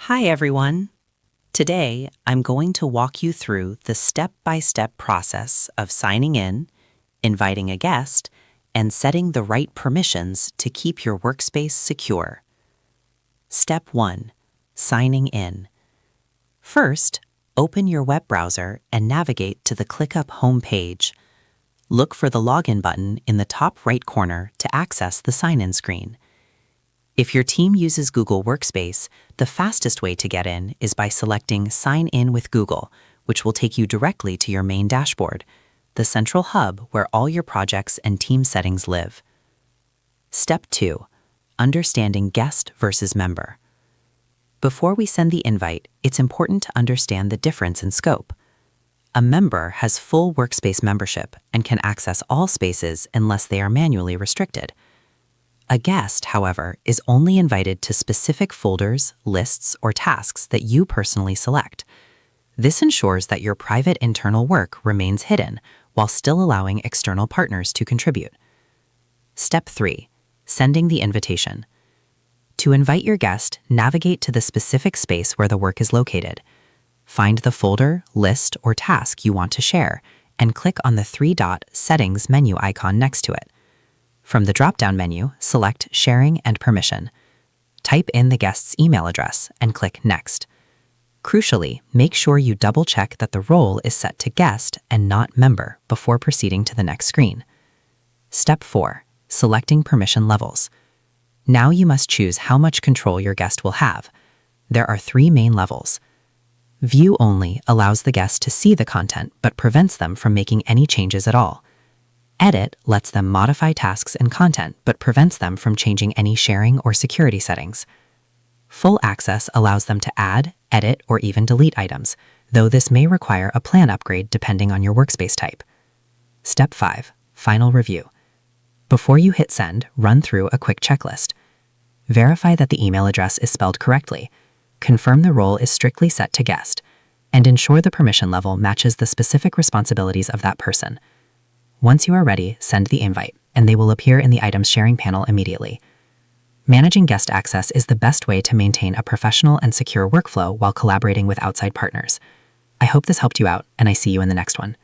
Hi, everyone. Today, I'm going to walk you through the step-by-step process of signing in, inviting a guest, and setting the right permissions to keep your workspace secure. Step 1. Signing in. First, open your web browser and navigate to the ClickUp homepage. Look for the login button in the top right corner to access the sign-in screen. If your team uses Google Workspace, the fastest way to get in is by selecting Sign In with Google, which will take you directly to your main dashboard, the central hub where all your projects and team settings live. Step 2. Understanding guest versus member. Before we send the invite, it's important to understand the difference in scope. A member has full workspace membership and can access all spaces unless they are manually restricted. A guest, however, is only invited to specific folders, lists, or tasks that you personally select. This ensures that your private internal work remains hidden while still allowing external partners to contribute. Step 3. Sending the invitation. To invite your guest, navigate to the specific space where the work is located. Find the folder, list, or task you want to share, and click on the three-dot Settings menu icon next to it. From the drop-down menu, select Sharing and Permission. Type in the guest's email address and click Next. Crucially, make sure you double-check that the role is set to Guest and not Member before proceeding to the next screen. Step 4. Selecting permission levels. Now you must choose how much control your guest will have. There are 3 main levels. View Only allows the guest to see the content but prevents them from making any changes at all. Edit lets them modify tasks and content but prevents them from changing any sharing or security settings. Full Access allows them to add, edit, or even delete items, though this may require a plan upgrade depending on your workspace type. Step 5. Final Review. Before you hit send, run through a quick checklist. Verify that the email address is spelled correctly, confirm the role is strictly set to guest, and ensure the permission level matches the specific responsibilities of that person. Once you are ready, send the invite, and they will appear in the items sharing panel immediately. Managing guest access is the best way to maintain a professional and secure workflow while collaborating with outside partners. I hope this helped you out, and I see you in the next one.